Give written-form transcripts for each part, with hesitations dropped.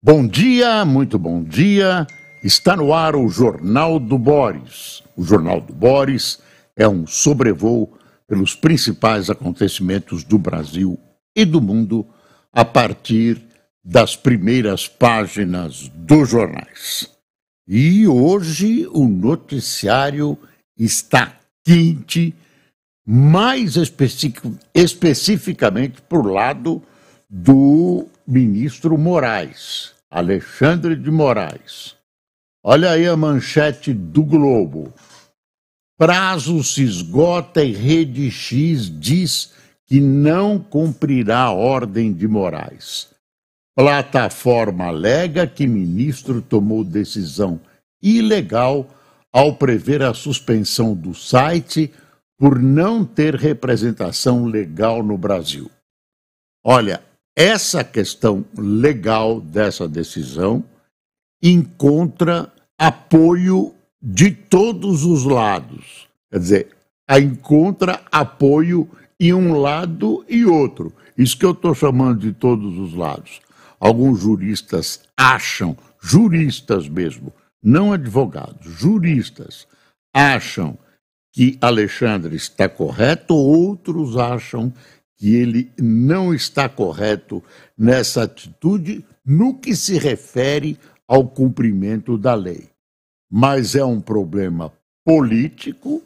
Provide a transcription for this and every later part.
Bom dia, muito bom dia. Está no ar o Jornal do Boris. O Jornal do Boris é um sobrevoo pelos principais acontecimentos do Brasil e do mundo a partir das primeiras páginas dos jornais. E hoje o noticiário está quente, mais especificamente por lado do ministro Moraes, Alexandre de Moraes. Olha aí a manchete do Globo. Prazo se esgota e Rede X diz que não cumprirá a ordem de Moraes. Plataforma alega que ministro tomou decisão ilegal ao prever a suspensão do site por não ter representação legal no Brasil. Olha, essa questão legal dessa decisão encontra apoio de todos os lados. Quer dizer, encontra apoio em um lado e outro. Isso que eu estou chamando de todos os lados. Alguns juristas acham, juristas mesmo, não advogados, juristas, acham que Alexandre está correto, outros acham que ele não está correto nessa atitude no que se refere ao cumprimento da lei. Mas é um problema político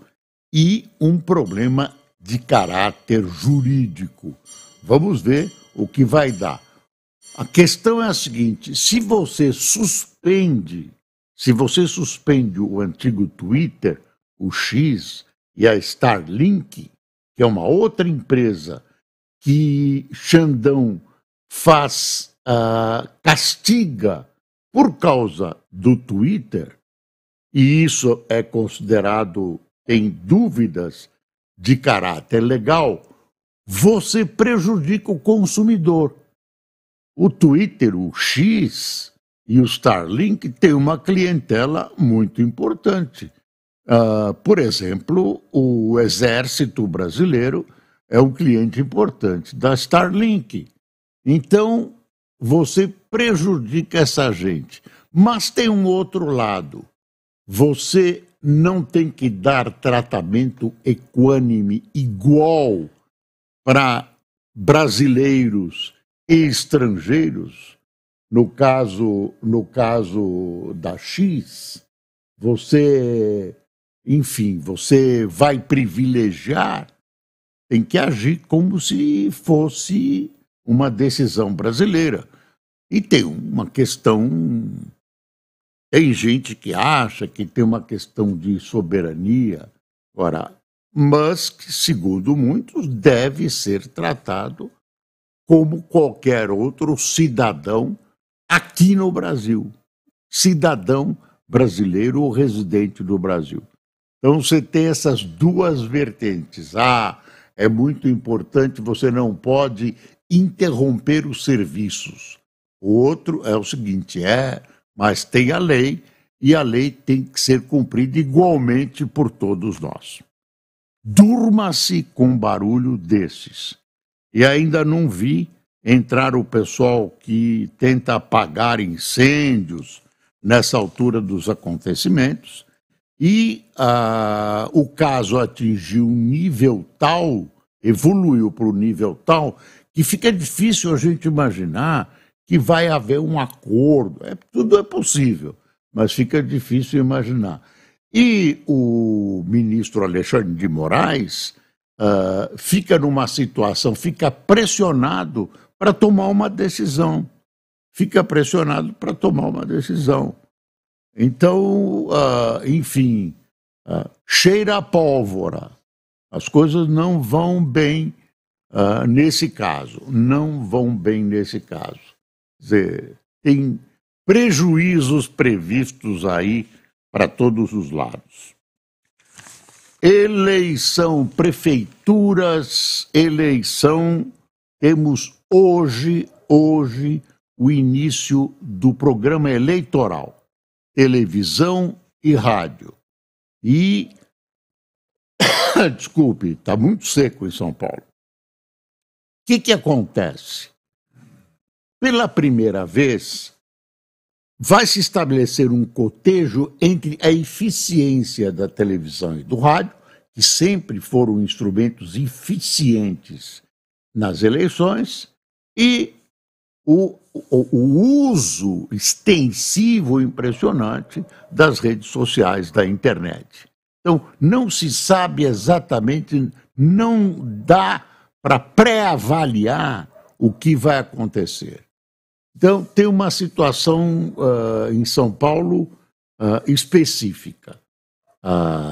e um problema de caráter jurídico. Vamos ver o que vai dar. A questão é a seguinte: se você suspende o antigo Twitter, o X e a Starlink, que é uma outra empresa que Xandão castiga por causa do Twitter, e isso é considerado, tem dúvidas de caráter legal, você prejudica o consumidor. O Twitter, o X e o Starlink têm uma clientela muito importante. Por exemplo, o Exército Brasileiro é um cliente importante da Starlink. Então, você prejudica essa gente. Mas tem um outro lado. Você não tem que dar tratamento equânime igual para brasileiros e estrangeiros. No caso da X, você vai privilegiar, tem que agir como se fosse uma decisão brasileira. E tem uma questão, tem gente que acha que tem uma questão de soberania. Ora, Musk, segundo muitos, deve ser tratado como qualquer outro cidadão aqui no Brasil. Cidadão brasileiro ou residente do Brasil. Então você tem essas duas vertentes. É muito importante, você não pode interromper os serviços. O outro é o seguinte, mas tem a lei, e a lei tem que ser cumprida igualmente por todos nós. Durma-se com barulho desses. E ainda não vi entrar o pessoal que tenta apagar incêndios nessa altura dos acontecimentos, e o caso atingiu um nível tal, evoluiu para um nível tal, que fica difícil a gente imaginar que vai haver um acordo. Tudo é possível, mas fica difícil imaginar. E o ministro Alexandre de Moraes fica numa situação, fica pressionado para tomar uma decisão. Então, cheira a pólvora. As coisas não vão bem nesse caso. Quer dizer, tem prejuízos previstos aí para todos os lados. Eleição, prefeituras, temos hoje o início do programa eleitoral, televisão e rádio. E, desculpe, está muito seco em São Paulo. O que acontece? Pela primeira vez, vai se estabelecer um cotejo entre a eficiência da televisão e do rádio, que sempre foram instrumentos eficientes nas eleições, e o uso extensivo e impressionante das redes sociais, da internet. Então, não se sabe exatamente, não dá para pré-avaliar o que vai acontecer. Então, tem uma situação em São Paulo específica.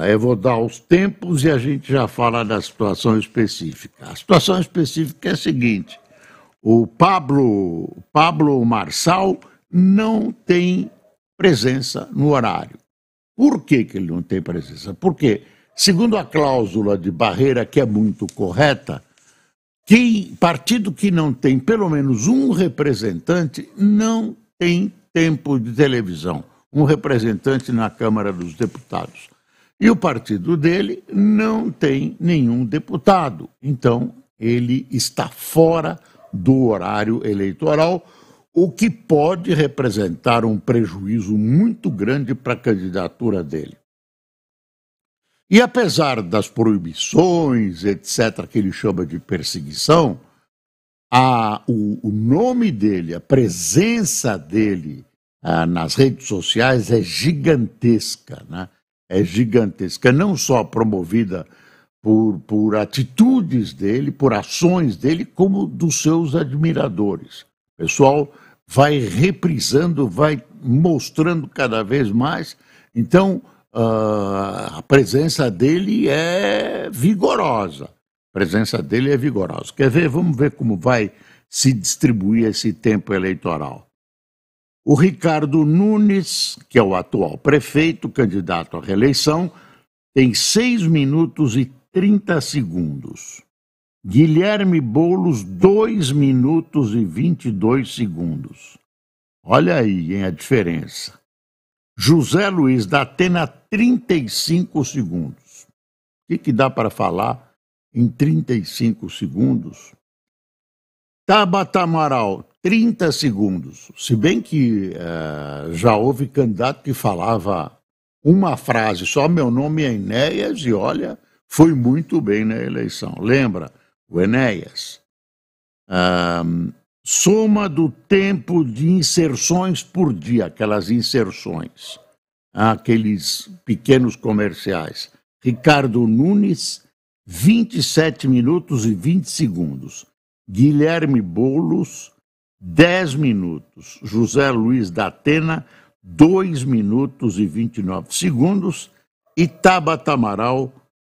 Eu vou dar os tempos e a gente já fala da situação específica. A situação específica é a seguinte: o Pablo Marçal não tem presença no horário. Por que ele não tem presença? Porque, segundo a cláusula de barreira, que é muito correta, partido que não tem pelo menos um representante não tem tempo de televisão, um representante na Câmara dos Deputados. E o partido dele não tem nenhum deputado, então ele está fora do horário eleitoral, o que pode representar um prejuízo muito grande para a candidatura dele. E apesar das proibições, etc., que ele chama de perseguição, o nome dele, a presença dele nas redes sociais é gigantesca, né? É gigantesca, não só promovida por atitudes dele, por ações dele, como dos seus admiradores. O pessoal vai reprisando, vai mostrando cada vez mais. Então, a presença dele é vigorosa. A presença dele é vigorosa. Quer ver? Vamos ver como vai se distribuir esse tempo eleitoral. O Ricardo Nunes, que é o atual prefeito, candidato à reeleição, tem 6 minutos e 30 segundos. Guilherme Boulos, 2 minutos e 22 segundos. Olha aí, hein, a diferença. José Luiz da Atena, 35 segundos. O que dá para falar em 35 segundos? Tabata Amaral, 30 segundos. Se bem que já houve candidato que falava uma frase, só meu nome é Enéas, e olha, foi muito bem na eleição. Lembra? O Enéas. Soma do tempo de inserções por dia, aquelas inserções, aqueles pequenos comerciais. Ricardo Nunes, 27 minutos e 20 segundos. Guilherme Boulos, 10 minutos. José Luiz da Atena, 2 minutos e 29 segundos. E Tabata Amaral,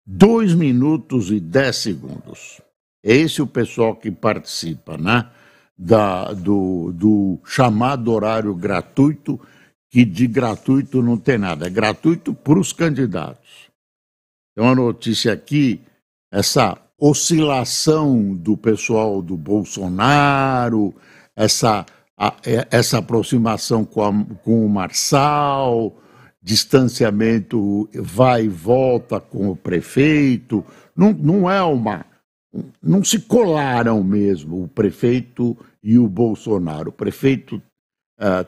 2 minutos e 10 segundos. Esse é o pessoal que participa, né? Do chamado horário gratuito, que de gratuito não tem nada, é gratuito para os candidatos. Tem uma notícia aqui, essa oscilação do pessoal do Bolsonaro, essa aproximação com o Marçal, distanciamento vai e volta com o prefeito, não é uma... Não se colaram mesmo o prefeito e o Bolsonaro. O prefeito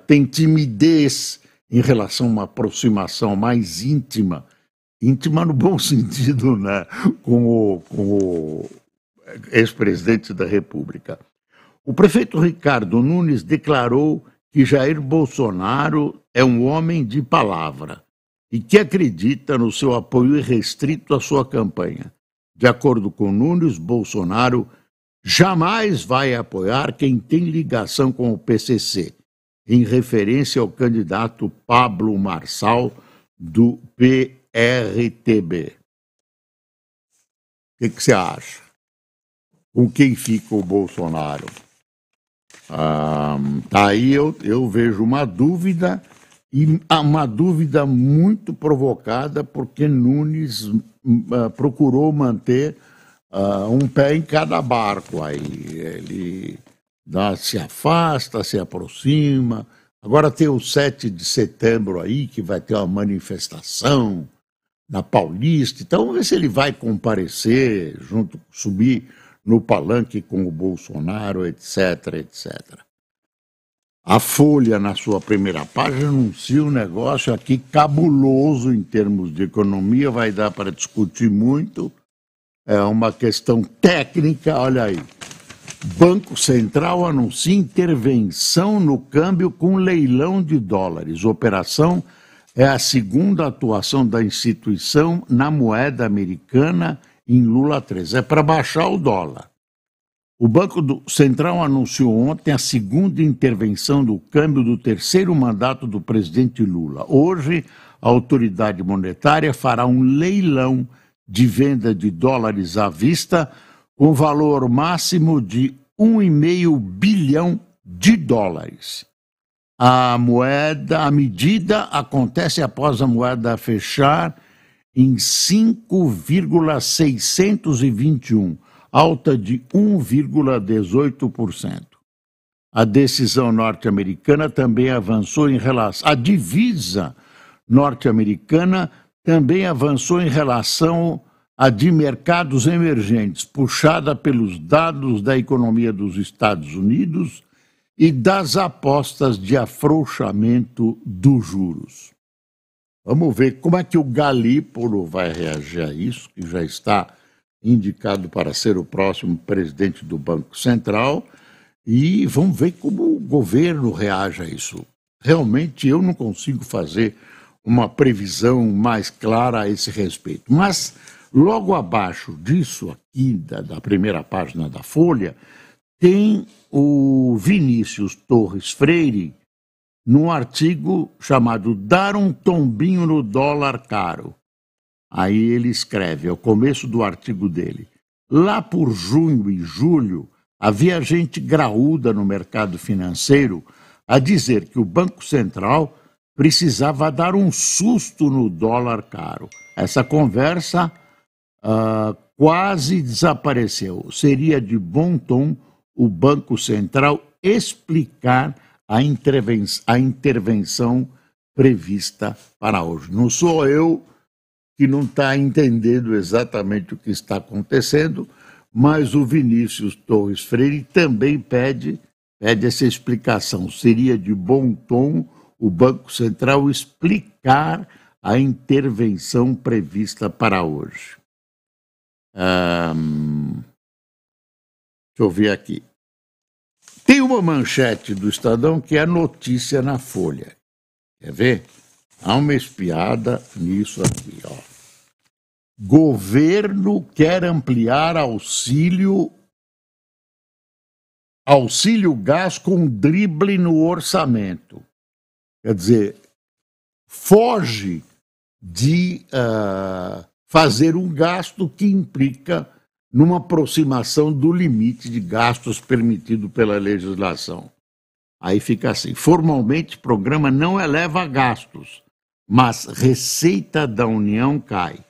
tem timidez em relação a uma aproximação mais íntima no bom sentido, né, com o ex-presidente da República. O prefeito Ricardo Nunes declarou que Jair Bolsonaro é um homem de palavra e que acredita no seu apoio irrestrito à sua campanha. De acordo com Nunes, Bolsonaro jamais vai apoiar quem tem ligação com o PCC, em referência ao candidato Pablo Marçal, do PRTB. O que você acha? Com quem fica o Bolsonaro? Aí eu vejo uma dúvida, e uma dúvida muito provocada, porque Nunes procurou manter um pé em cada barco. Aí ele se afasta, se aproxima. Agora tem o 7 de setembro aí, que vai ter uma manifestação na Paulista. Então vamos ver se ele vai comparecer, subir no palanque com o Bolsonaro, etc, etc. A Folha, na sua primeira página, anuncia um negócio aqui cabuloso em termos de economia, vai dar para discutir muito, é uma questão técnica, olha aí. Banco Central anuncia intervenção no câmbio com leilão de dólares. Operação é a segunda atuação da instituição na moeda americana em Lula 13. É para baixar o dólar. O Banco Central anunciou ontem a segunda intervenção do câmbio do terceiro mandato do presidente Lula. Hoje, a autoridade monetária fará um leilão de venda de dólares à vista com valor máximo de 1,5 bilhão de dólares. A medida acontece após a moeda fechar em 5,621, alta de 1,18%. A decisão norte-americana também avançou em relação... A divisa norte-americana também avançou em relação à de mercados emergentes, puxada pelos dados da economia dos Estados Unidos e das apostas de afrouxamento dos juros. Vamos ver como é que o Galípolo vai reagir a isso, que já está indicado para ser o próximo presidente do Banco Central, e vamos ver como o governo reage a isso. Realmente eu não consigo fazer uma previsão mais clara a esse respeito. Mas logo abaixo disso, aqui da primeira página da Folha, tem o Vinícius Torres Freire, num artigo chamado Dar um Tombinho no Dólar Caro. Aí ele escreve, ao começo do artigo dele, lá por junho e julho, havia gente graúda no mercado financeiro a dizer que o Banco Central precisava dar um susto no dólar caro. Essa conversa quase desapareceu. Seria de bom tom o Banco Central explicar a intervenção prevista para hoje. Não sou eu que não está entendendo exatamente o que está acontecendo, mas o Vinícius Torres Freire também pede essa explicação. Seria de bom tom o Banco Central explicar a intervenção prevista para hoje. Deixa eu ver aqui. Tem uma manchete do Estadão que é notícia na Folha. Quer ver? Há uma espiada nisso aqui, ó. Governo quer ampliar auxílio gás com drible no orçamento. Quer dizer, foge de fazer um gasto que implica numa aproximação do limite de gastos permitido pela legislação. Aí fica assim, formalmente o programa não eleva gastos, mas receita da União cai.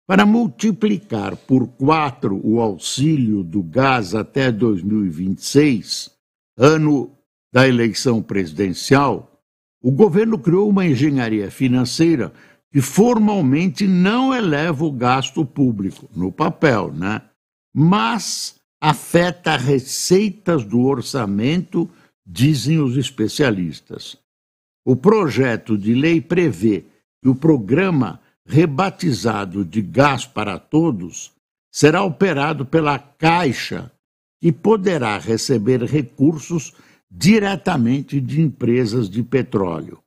Para multiplicar por 4 o auxílio do gás até 2026, ano da eleição presidencial, o governo criou uma engenharia financeira que formalmente não eleva o gasto público, no papel, né? Mas afeta receitas do orçamento, dizem os especialistas. O projeto de lei prevê que o programa rebatizado de Gás para Todos será operado pela Caixa, que poderá receber recursos diretamente de empresas de petróleo.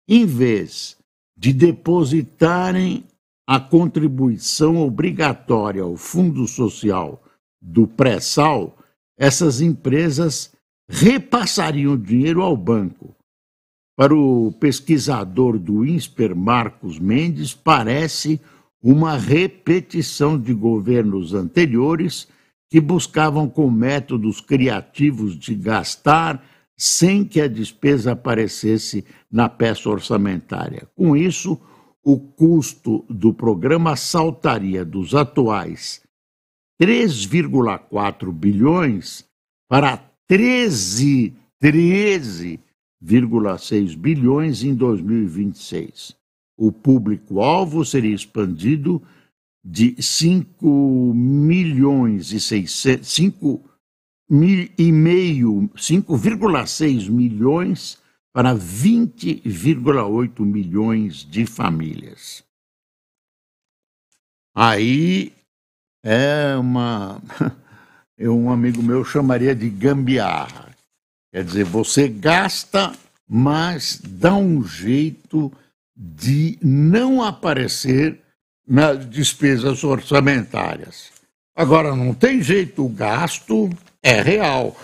Em vez de depositarem a contribuição obrigatória ao Fundo Social do pré-sal, essas empresas repassariam o dinheiro ao banco. Para o pesquisador do INSPER, Marcos Mendes, parece uma repetição de governos anteriores que buscavam com métodos criativos de gastar sem que a despesa aparecesse na peça orçamentária. Com isso, o custo do programa saltaria dos atuais 3,4 bilhões para 13,6 bilhões em 2026. O público-alvo seria expandido de 5 5,6 milhões para 20,8 milhões de famílias. Aí um amigo meu chamaria de gambiarra. Quer dizer, você gasta, mas dá um jeito de não aparecer nas despesas orçamentárias. Agora, não tem jeito, o gasto é real.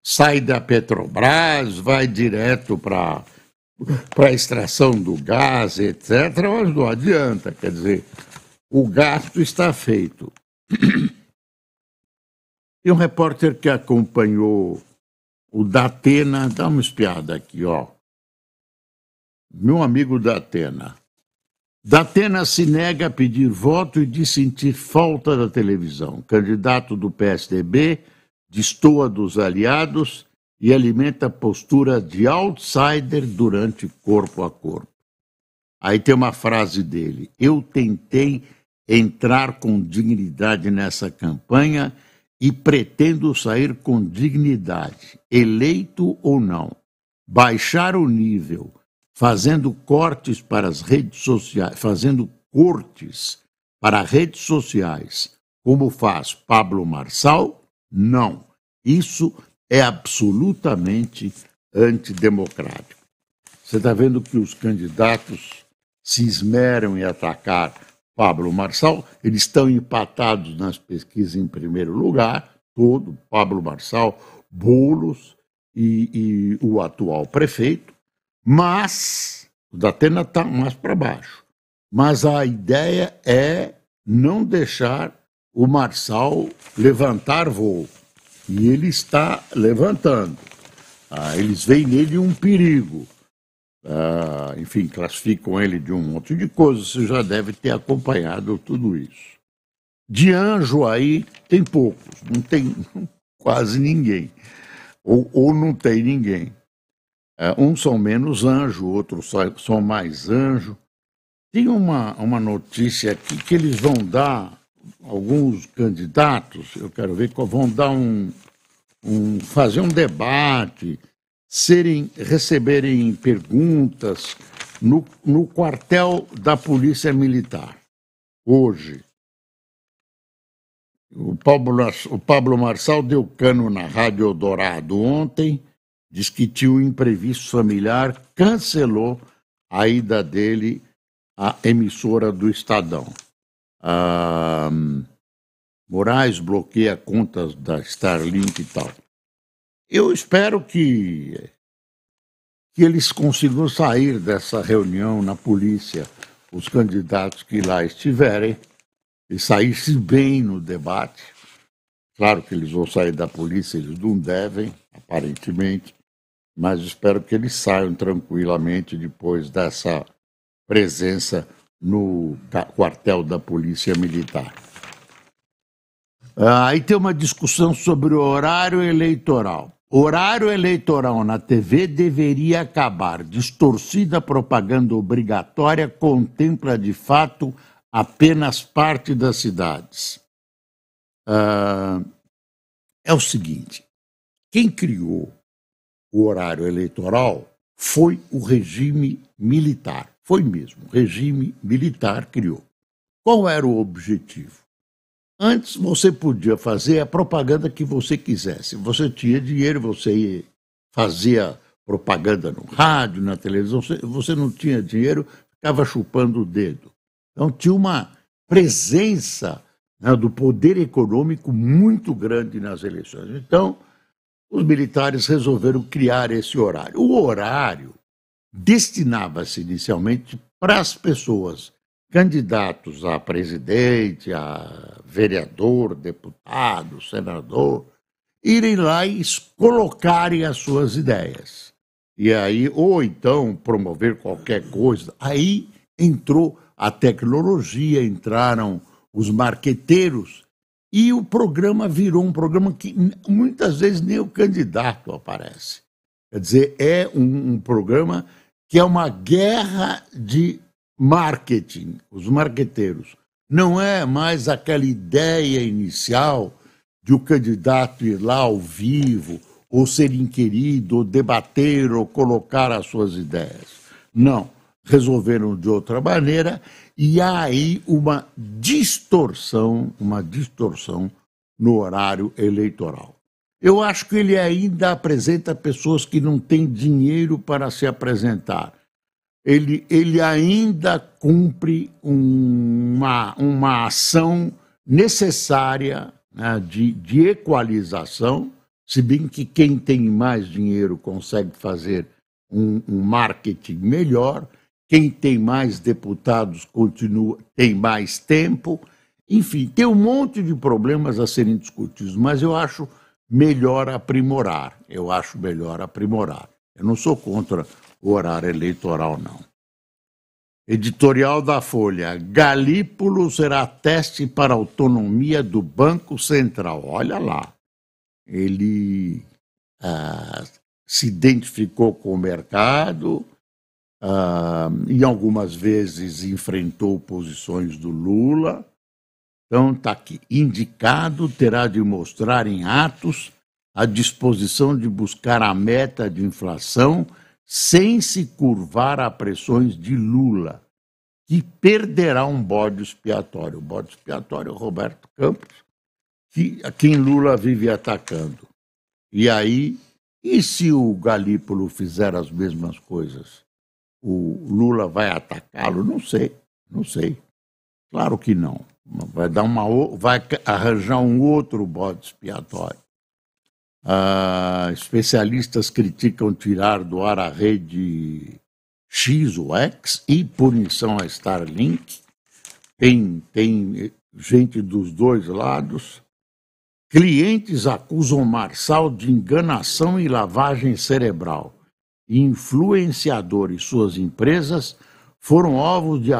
Sai da Petrobras, vai direto para a extração do gás, etc., mas não adianta, quer dizer, o gasto está feito. E um repórter que acompanhou o Datena, dá uma espiada aqui, ó. Meu amigo Datena. Datena se nega a pedir voto e diz sentir falta da televisão. Candidato do PSDB destoa dos aliados e alimenta postura de outsider durante corpo a corpo. Aí tem uma frase dele: eu tentei entrar com dignidade nessa campanha e pretendo sair com dignidade, eleito ou não. Baixar o nível, fazendo cortes para as redes sociais, fazendo cortes para redes sociais, como faz Pablo Marçal, não. Isso é absolutamente antidemocrático. Você está vendo que os candidatos se esmeram em atacar Pablo Marçal, eles estão empatados nas pesquisas em primeiro lugar, todo, Pablo Marçal, Boulos e o atual prefeito, mas o Datena está mais para baixo. Mas a ideia é não deixar o Marçal levantar voo. E ele está levantando. Eles veem nele um perigo. Enfim, classificam ele de um monte de coisas. Você já deve ter acompanhado tudo isso. De anjo aí tem poucos, não tem quase ninguém. Ou não tem ninguém. Uns são menos anjo, outros são mais anjo. Tem uma notícia aqui que eles vão dar, alguns candidatos, eu quero ver, vão dar fazer um debate, receberem perguntas no quartel da Polícia Militar, hoje. O Pablo Marçal deu cano na Rádio Eldorado ontem, diz que tinha um imprevisto familiar, cancelou a ida dele à emissora do Estadão. Moraes bloqueia contas da Starlink e tal. Eu espero que eles consigam sair dessa reunião na polícia, os candidatos que lá estiverem, e sair-se bem no debate. Claro que eles vão sair da polícia, eles não devem, aparentemente, mas espero que eles saiam tranquilamente depois dessa presença no quartel da Polícia Militar. Aí tem uma discussão sobre o horário eleitoral. Horário eleitoral na TV deveria acabar. Distorcida propaganda obrigatória contempla de fato apenas parte das cidades. É o seguinte, quem criou o horário eleitoral foi o regime militar. Foi mesmo, o regime militar criou. Qual era o objetivo? Antes você podia fazer a propaganda que você quisesse. Você tinha dinheiro, você fazia propaganda no rádio, na televisão. Você não tinha dinheiro, ficava chupando o dedo. Então tinha uma presença, né, do poder econômico muito grande nas eleições. Então os militares resolveram criar esse horário. O horário destinava-se inicialmente para as pessoas, candidatos a presidente, a vereador, deputado, senador, irem lá e colocarem as suas ideias. E aí, ou então promover qualquer coisa. Aí entrou a tecnologia, entraram os marqueteiros, e o programa virou um programa que muitas vezes nem o candidato aparece. Quer dizer, é um programa que é uma guerra de marketing, os marqueteiros. Não é mais aquela ideia inicial de o candidato ir lá ao vivo, ou ser inquirido, ou debater, ou colocar as suas ideias. Não, resolveram de outra maneira, e há aí uma distorção no horário eleitoral. Eu acho que ele ainda apresenta pessoas que não têm dinheiro para se apresentar. Ele ainda cumpre uma ação necessária, né, de equalização, se bem que quem tem mais dinheiro consegue fazer um marketing melhor, quem tem mais deputados tem mais tempo, enfim, tem um monte de problemas a serem discutidos, mas eu acho melhor aprimorar. Eu não sou contra o horário eleitoral, não. Editorial da Folha: Galípolo será teste para a autonomia do Banco Central. Olha lá, ele se identificou com o mercado e algumas vezes enfrentou posições do Lula. Então está aqui, indicado, terá de mostrar em atos a disposição de buscar a meta de inflação sem se curvar a pressões de Lula, que perderá um bode expiatório. O bode expiatório é o Roberto Campos, a quem Lula vive atacando. E aí, e se o Galípolo fizer as mesmas coisas? O Lula vai atacá-lo? Não sei. Claro que não. Vai arranjar um outro bode expiatório. Especialistas criticam tirar do ar a rede X ou X e punição a Starlink. Tem gente dos dois lados. Clientes acusam Marçal de enganação e lavagem cerebral. Influenciador e suas empresas foram alvos de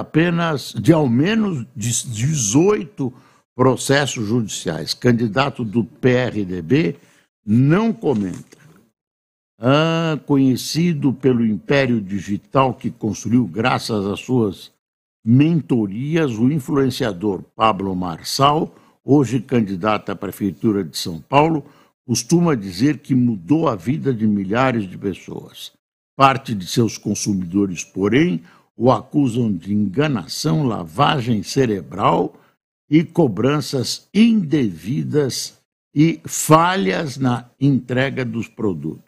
ao menos 18 processos judiciais. Candidato do PRDB não comenta. Conhecido pelo império digital que construiu graças às suas mentorias, o influenciador Pablo Marçal, hoje candidato à Prefeitura de São Paulo, costuma dizer que mudou a vida de milhares de pessoas. Parte de seus consumidores, porém, o acusam de enganação, lavagem cerebral e cobranças indevidas e falhas na entrega dos produtos.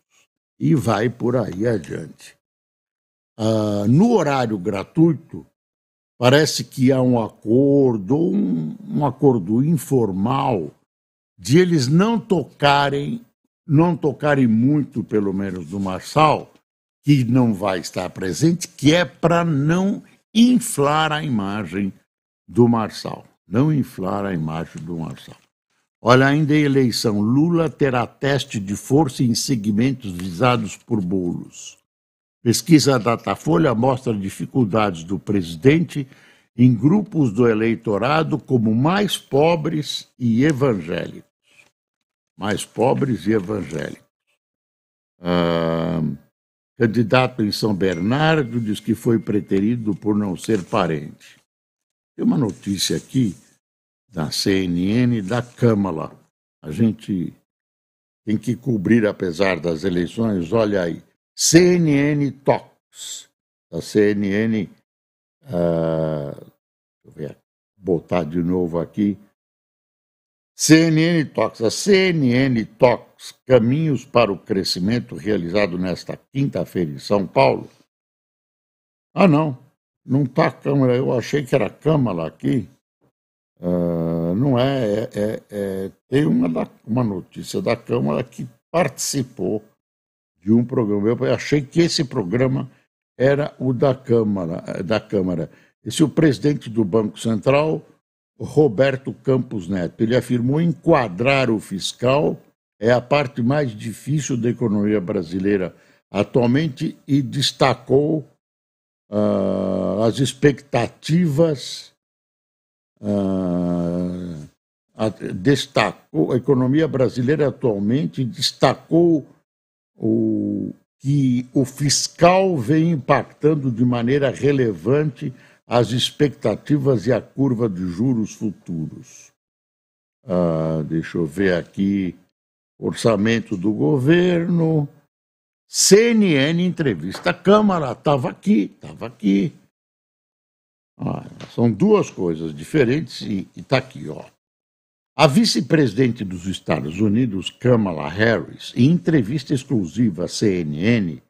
E vai por aí adiante. No horário gratuito, parece que há um acordo informal, de eles não tocarem muito, pelo menos, do Marçal, que não vai estar presente, que é para não inflar a imagem do Marçal. Olha, ainda em eleição, Lula terá teste de força em segmentos visados por bolos. Pesquisa Datafolha mostra dificuldades do presidente em grupos do eleitorado como mais pobres e evangélicos. Candidato em São Bernardo diz que foi preterido por não ser parente. Tem uma notícia aqui da CNN, da Câmara. A gente tem que cobrir, apesar das eleições. Olha aí, CNN Talks. A CNN, botar de novo aqui. CNN Talks. A CNN Talks, Caminhos para o Crescimento, realizado nesta quinta-feira em São Paulo. Não está a Câmara. Eu achei que era a Câmara aqui. Não é. Tem uma notícia da Câmara que participou de um programa. Eu achei que esse programa era o da Câmara. Esse é o presidente do Banco Central, Roberto Campos Neto. Ele afirmou enquadrar o fiscal é a parte mais difícil da economia brasileira atualmente e destacou as expectativas. Destacou a economia brasileira atualmente, destacou que o fiscal vem impactando de maneira relevante as expectativas e a curva de juros futuros. Deixa eu ver aqui. Orçamento do governo. CNN entrevista a Câmara. Estava aqui. São duas coisas diferentes e está aqui, ó. A vice-presidente dos Estados Unidos, Kamala Harris, em entrevista exclusiva à CNN,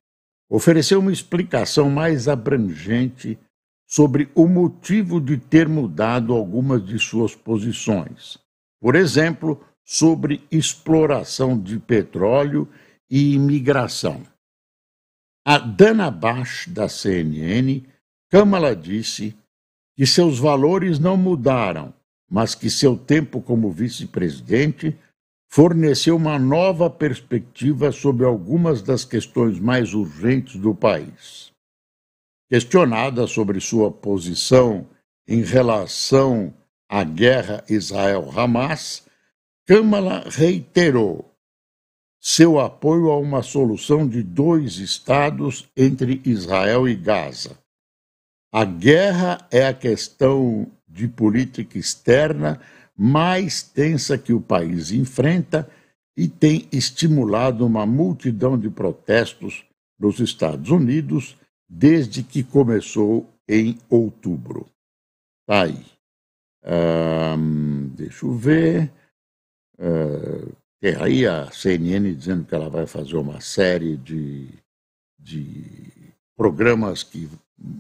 ofereceu uma explicação mais abrangente sobre o motivo de ter mudado algumas de suas posições. Por exemplo, sobre exploração de petróleo e imigração. A Dana Bash, da CNN, Kamala disse que seus valores não mudaram, mas que seu tempo como vice-presidente forneceu uma nova perspectiva sobre algumas das questões mais urgentes do país. Questionada sobre sua posição em relação à guerra Israel-Hamas, Kamala reiterou seu apoio a uma solução de 2 estados entre Israel e Gaza. A guerra é a questão de política externa mais tensa que o país enfrenta e tem estimulado uma multidão de protestos nos Estados Unidos desde que começou em outubro. Tá aí. Deixa eu ver. Tem aí a CNN dizendo que ela vai fazer uma série de programas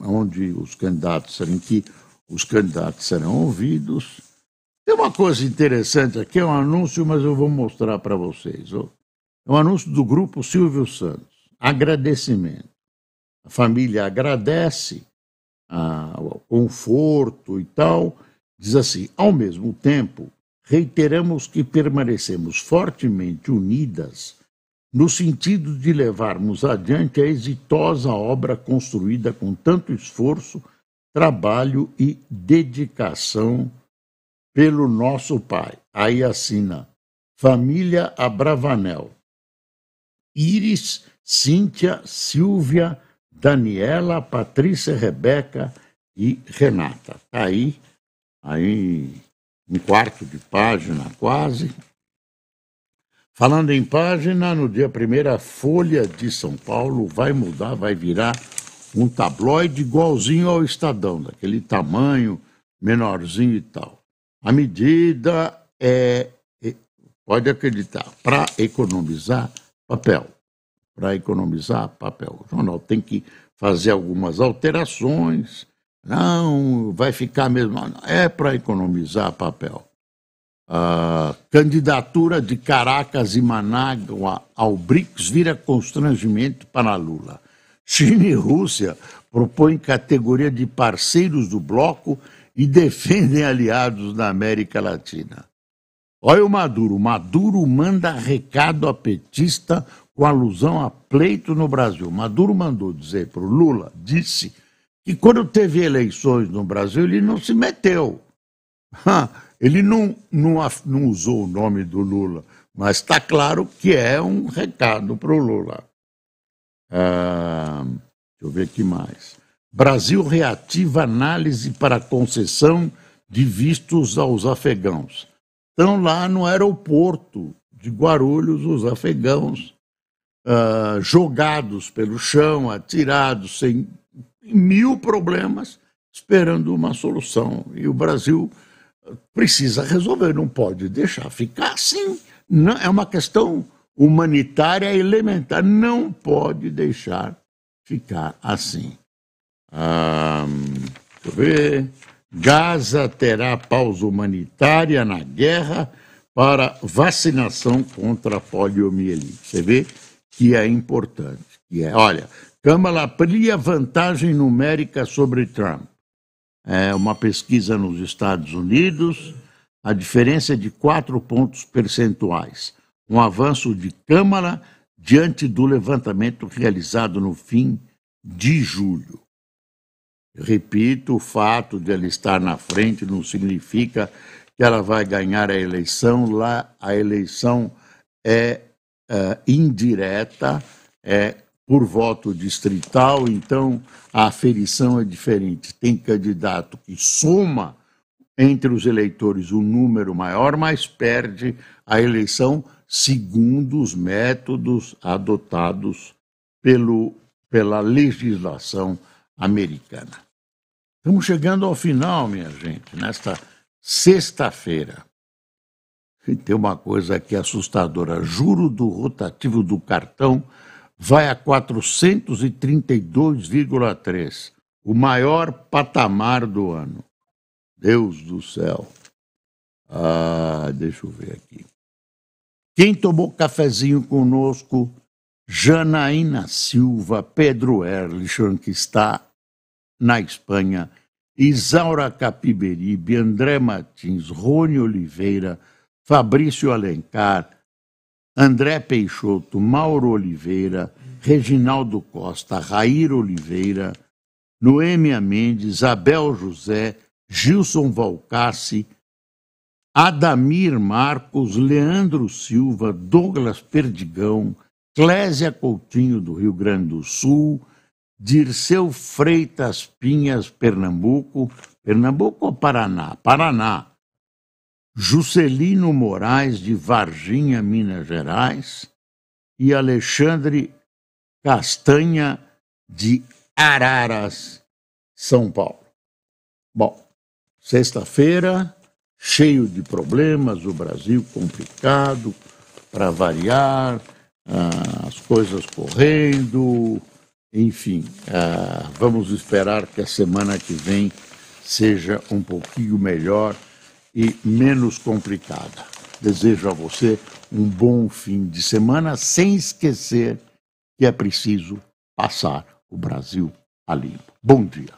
onde os candidatos serão ouvidos. Tem uma coisa interessante aqui, é um anúncio, mas eu vou mostrar para vocês. É um anúncio do grupo Silvio Santos. Agradecimento. A família agradece o conforto e tal. Diz assim, ao mesmo tempo, reiteramos que permanecemos fortemente unidas no sentido de levarmos adiante a exitosa obra construída com tanto esforço, trabalho e dedicação pelo nosso pai. Aí assina Família Abravanel. Iris, Cíntia, Silvia, Daniela, Patrícia, Rebeca e Renata. Tá aí um quarto de página quase. Falando em página, no dia 1º, a Folha de São Paulo vai mudar, vai virar um tabloide igualzinho ao Estadão, daquele tamanho, menorzinho e tal. A medida pode acreditar, para economizar papel. O jornal tem que fazer algumas alterações. Não, vai ficar mesmo. Não, é para economizar papel. A candidatura de Caracas e Manágua ao BRICS vira constrangimento para Lula. China e Rússia propõem categoria de parceiros do bloco e defendem aliados da América Latina. Olha o Maduro. Maduro manda recado a petista com alusão a pleito no Brasil. Maduro mandou dizer para o Lula, disse que quando teve eleições no Brasil ele não se meteu. Ele não usou o nome do Lula, mas está claro que é um recado para o Lula. Deixa eu ver aqui mais. Brasil reativa análise para concessão de vistos aos afegãos. Estão lá no aeroporto de Guarulhos os afegãos jogados pelo chão, atirados, sem mil problemas, esperando uma solução. E o Brasil precisa resolver, não pode deixar ficar assim. Não, é uma questão humanitária elementar, não pode deixar ficar assim. Deixa eu ver. Gaza terá pausa humanitária na guerra para vacinação contra a poliomielite. Você vê que é importante. Olha, Kamala amplia vantagem numérica sobre Trump. É uma pesquisa nos Estados Unidos, a diferença é de 4 pontos percentuais. Um avanço de Kamala diante do levantamento realizado no fim de julho. Repito, o fato de ela estar na frente não significa que ela vai ganhar a eleição. Lá a eleição é indireta, é por voto distrital, então a aferição é diferente. Tem candidato que soma entre os eleitores o número maior, mas perde a eleição segundo os métodos adotados pela legislação americana. Estamos chegando ao final, minha gente, nesta sexta-feira. E tem uma coisa aqui assustadora: juro do rotativo do cartão vai a 432,3, o maior patamar do ano. Deus do céu. Deixa eu ver aqui. Quem tomou cafezinho conosco? Janaína Silva, Pedro Erlich, que está na Espanha, Isaura Capiberibe, André Martins, Rony Oliveira, Fabrício Alencar, André Peixoto, Mauro Oliveira, Reginaldo Costa, Raíra Oliveira, Noêmia Mendes, Abel José, Gilson Valcassi, Adamir Marcos, Leandro Silva, Douglas Perdigão, Clésia Coutinho, do Rio Grande do Sul, Dirceu Freitas Pinhas, Pernambuco ou Paraná? Paraná. Juscelino Moraes, de Varginha, Minas Gerais, e Alexandre Castanha, de Araras, São Paulo. Bom, sexta-feira, cheio de problemas, o Brasil complicado, para variar, as coisas correndo, enfim, vamos esperar que a semana que vem seja um pouquinho melhor e menos complicada. Desejo a você um bom fim de semana, sem esquecer que é preciso passar o Brasil a limpo. Bom dia.